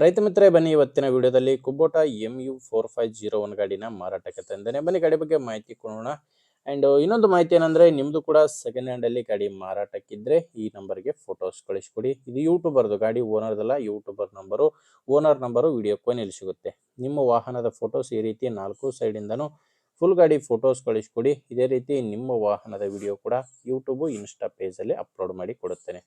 ರೈತ ಮಿತ್ರರೇ, ಬನ್ನಿ ಇವತ್ತಿನ ವಿಡಿಯೋದಲ್ಲಿ ಕುಬೋಟಾ MU4501 ಗಾಡಿನ ಮಾರಾಟಕ್ಕೆ ತಂದೇನೆ. ಬನ್ನಿ ಗಾಡಿ ಬಗ್ಗೆ ಮಾಹಿತಿ ಕೊಡೋಣ. ಆ್ಯಂಡ್ ಇನ್ನೊಂದು ಮಾಹಿತಿ ಏನಂದರೆ, ನಿಮ್ಮದು ಕೂಡ ಸೆಕೆಂಡ್ ಹ್ಯಾಂಡಲ್ಲಿ ಗಾಡಿ ಮಾರಾಟಕ್ಕಿದ್ದರೆ ಈ ನಂಬರ್ಗೆ ಫೋಟೋಸ್ ಕಳಿಸ್ಕೊಡಿ. ಇದು ಯೂಟ್ಯೂಬರ್ದು ಗಾಡಿ, ಓನರ್ದಲ್ಲ, YouTuber number. Owner number video ಕೊನೆಯಲ್ಲಿ ಸಿಗುತ್ತೆ. ನಿಮ್ಮ ವಾಹನದ ಫೋಟೋಸ್ ಈ ರೀತಿ 4 ಸೈಡಿಂದನೂ ಫುಲ್ ಗಾಡಿ ಫೋಟೋಸ್ ಕಳಿಸ್ಕೊಡಿ. ಇದೇ ರೀತಿ ನಿಮ್ಮ ವಾಹನದ ವಿಡಿಯೋ ಕೂಡ ಯೂಟ್ಯೂಬು, ಇನ್ಸ್ಟಾ ಪೇಜಲ್ಲಿ ಅಪ್ಲೋಡ್ ಮಾಡಿ ಕೊಡುತ್ತೇನೆ.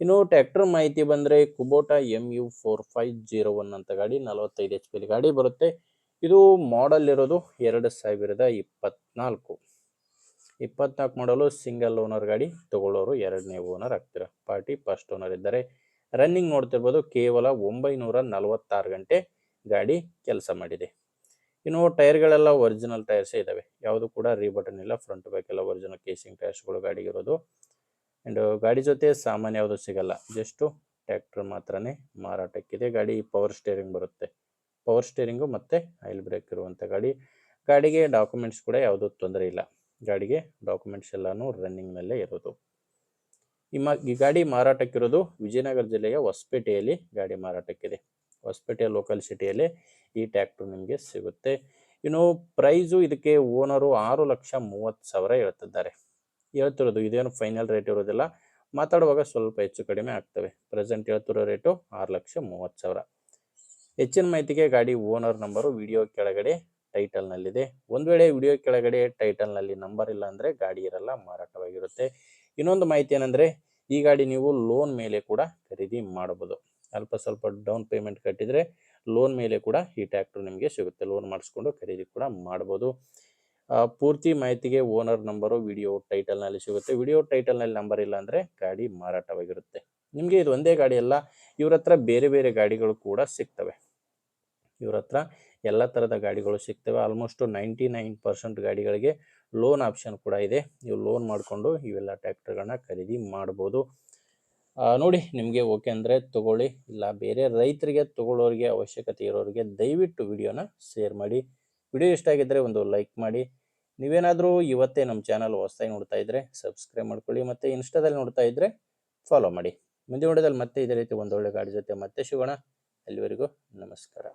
ಇನ್ನು ಟ್ರ್ಯಾಕ್ಟರ್ ಮಾಹಿತಿ ಬಂದರೆ, ಕುಬೋಟಾ MU4501 ಅಂತ ಗಾಡಿ 45 HP ಗಾಡಿ ಬರುತ್ತೆ. ಇದು ಮಾಡಲ್ ಇರೋದು 2024 ಮಾಡಲು. ಸಿಂಗಲ್ ಓನರ್ ಗಾಡಿ. ತಗೊಳ್ಳೋರು ಎರಡನೇ ಓನರ್ ಆಗ್ತೀರಾ. ಪಾರ್ಟಿ ಫಸ್ಟ್ ಓನರ್ ಇದ್ದಾರೆ. ರನ್ನಿಂಗ್ ನೋಡ್ತಿರ್ಬೋದು, ಕೇವಲ 946 ಗಂಟೆ ಗಾಡಿ ಕೆಲಸ ಮಾಡಿದೆ. ಇನ್ನು ಟೈರ್ಗಳೆಲ್ಲ ಒರಿಜಿನಲ್ ಟೈರ್ಸೇ ಇದ್ದಾವೆ, ಯಾವುದು ಕೂಡ ರೀಬಟನ್ ಇಲ್ಲ. ಫ್ರಂಟ್ ಬ್ಯಾಕ್ ಎಲ್ಲ ಒರಿಜಿನಲ್ ಕೇಸಿಂಗ್ ಟೈರ್ಸ್ಗಳು ಗಾಡಿಗಿರೋದು. ಆ್ಯಂಡ್ ಗಾಡಿ ಜೊತೆ ಸಾಮಾನ್ಯ ಯಾವುದು ಸಿಗಲ್ಲ, ಜಸ್ಟು ಟ್ರ್ಯಾಕ್ಟರ್ ಮಾತ್ರನೇ ಮಾರಾಟಕ್ಕಿದೆ. ಗಾಡಿ ಪವರ್ ಸ್ಟೇರಿಂಗ್ ಬರುತ್ತೆ, ಪವರ್ ಸ್ಟೇರಿಂಗು ಮತ್ತು ಆಯಿಲ್ ಬ್ರೇಕ್ ಇರುವಂಥ ಗಾಡಿ. ಗಾಡಿಗೆ ಡಾಕ್ಯುಮೆಂಟ್ಸ್ ಕೂಡ ಯಾವುದೂ ತೊಂದರೆ ಇಲ್ಲ. ಗಾಡಿಗೆ ಡಾಕ್ಯುಮೆಂಟ್ಸ್ ಎಲ್ಲನೂ ರನ್ನಿಂಗ್ನಲ್ಲೇ ಇರೋದು. ಈ ಗಾಡಿ ಮಾರಾಟಕ್ಕಿರೋದು ವಿಜಯನಗರ ಜಿಲ್ಲೆಯ ಹೊಸಪೇಟೆಯಲ್ಲಿ ಗಾಡಿ ಮಾರಾಟಕ್ಕಿದೆ. ಹೊಸಪೇಟೆಯ ಲೋಕಲ್ ಸಿಟಿಯಲ್ಲಿ ಈ ಟ್ರ್ಯಾಕ್ಟರ್ ನಿಮಗೆ ಸಿಗುತ್ತೆ. ಇನ್ನು ಪ್ರೈಸು ಇದಕ್ಕೆ ಓನರು 6,30,000 ಹೇಳ್ತಿರೋದು. ಇದೇನು ಫೈನಲ್ ರೇಟ್ ಇರೋದಿಲ್ಲ, ಮಾತಾಡುವಾಗ ಸ್ವಲ್ಪ ಹೆಚ್ಚು ಕಡಿಮೆ ಆಗ್ತವೆ. ಪ್ರೆಸೆಂಟ್ ಹೇಳ್ತಿರೋ ರೇಟು 6,30,000. ಹೆಚ್ಚಿನ ಮಾಹಿತಿಗೆ ಗಾಡಿ ಓನರ್ ನಂಬರು ವಿಡಿಯೋ ಕೆಳಗಡೆ ಟೈಟಲ್ನಲ್ಲಿದೆ. ಒಂದು ವೇಳೆ ವಿಡಿಯೋ ಕೆಳಗಡೆ ಟೈಟಲ್ನಲ್ಲಿ ನಂಬರ್ ಇಲ್ಲ ಅಂದರೆ ಗಾಡಿ ಇರಲ್ಲ, ಮಾರಾಟವಾಗಿರುತ್ತೆ. ಇನ್ನೊಂದು ಮಾಹಿತಿ ಏನಂದರೆ, ಈ ಗಾಡಿ ನೀವು ಲೋನ್ ಮೇಲೆ ಕೂಡ ಖರೀದಿ ಮಾಡಬಹುದು. ಅಲ್ಪ ಸ್ವಲ್ಪ ಡೌನ್ ಪೇಮೆಂಟ್ ಕಟ್ಟಿದರೆ ಲೋನ್ ಮೇಲೆ ಕೂಡ ಈ ಟ್ರ್ಯಾಕ್ಟರ್ ನಿಮಗೆ ಸಿಗುತ್ತೆ. ಲೋನ್ ಮಾಡಿಸ್ಕೊಂಡು ಖರೀದಿ ಕೂಡ ಮಾಡ್ಬೋದು. ಪೂರ್ತಿ ಮಾಹಿತಿಗೆ ಓನರ್ ನಂಬರು ವಿಡಿಯೋ ಟೈಟಲ್ನಲ್ಲಿ ಸಿಗುತ್ತೆ. ವಿಡಿಯೋ ಟೈಟಲ್ನಲ್ಲಿ ನಂಬರ್ ಇಲ್ಲ ಅಂದರೆ ಗಾಡಿ ಮಾರಾಟವಾಗಿರುತ್ತೆ. ನಿಮಗೆ ಇದು ಒಂದೇ ಗಾಡಿ ಅಲ್ಲ, ಇವ್ರ ಹತ್ರ ಬೇರೆ ಬೇರೆ ಗಾಡಿಗಳು ಕೂಡ ಸಿಗ್ತವೆ. ಇವ್ರ ಹತ್ರ ಎಲ್ಲ ಥರದ ಗಾಡಿಗಳು ಸಿಗ್ತವೆ. ಆಲ್ಮೋಸ್ಟ್ 99% ಗಾಡಿಗಳಿಗೆ ಲೋನ್ ಆಪ್ಷನ್ ಕೂಡ ಇದೆ. ನೀವು ಲೋನ್ ಮಾಡಿಕೊಂಡು ಇವೆಲ್ಲ ಟ್ರ್ಯಾಕ್ಟರ್ಗಳನ್ನ ಖರೀದಿ ಮಾಡ್ಬೋದು. ನೋಡಿ, ನಿಮಗೆ ಓಕೆ ಅಂದರೆ ತೊಗೊಳ್ಳಿ. ಇಲ್ಲ ಬೇರೆ ರೈತರಿಗೆ ತೊಗೊಳ್ಳೋರಿಗೆ, ಅವಶ್ಯಕತೆ ಇರೋರಿಗೆ ದಯವಿಟ್ಟು ವಿಡಿಯೋನ ಶೇರ್ ಮಾಡಿ. ವಿಡಿಯೋ ಇಷ್ಟ ಆಗಿದ್ದರೆ ಒಂದು ಲೈಕ್ ಮಾಡಿ. ನೀವೇನಾದರೂ ಇವತ್ತೇ ನಮ್ಮ ಚಾನಲ್ ಹೊಸದಾಗಿ ನೋಡ್ತಾ ಇದ್ದರೆ ಸಬ್ಸ್ಕ್ರೈಬ್ ಮಾಡ್ಕೊಳ್ಳಿ, ಮತ್ತು ಇನ್ಸ್ಟಾದಲ್ಲಿ ನೋಡ್ತಾ ಇದ್ದರೆ ಫಾಲೋ ಮಾಡಿ. ಮುಂದಿನ ವಿಡಿಯೋದಲ್ಲಿ ಮತ್ತೆ ಇದೇ ರೀತಿ ಒಂದೊಳ್ಳೆ ಗಾಡಿ ಜೊತೆ ಮತ್ತೆ ಸಿಗೋಣ. ಅಲ್ಲಿವರೆಗೂ ನಮಸ್ಕಾರ.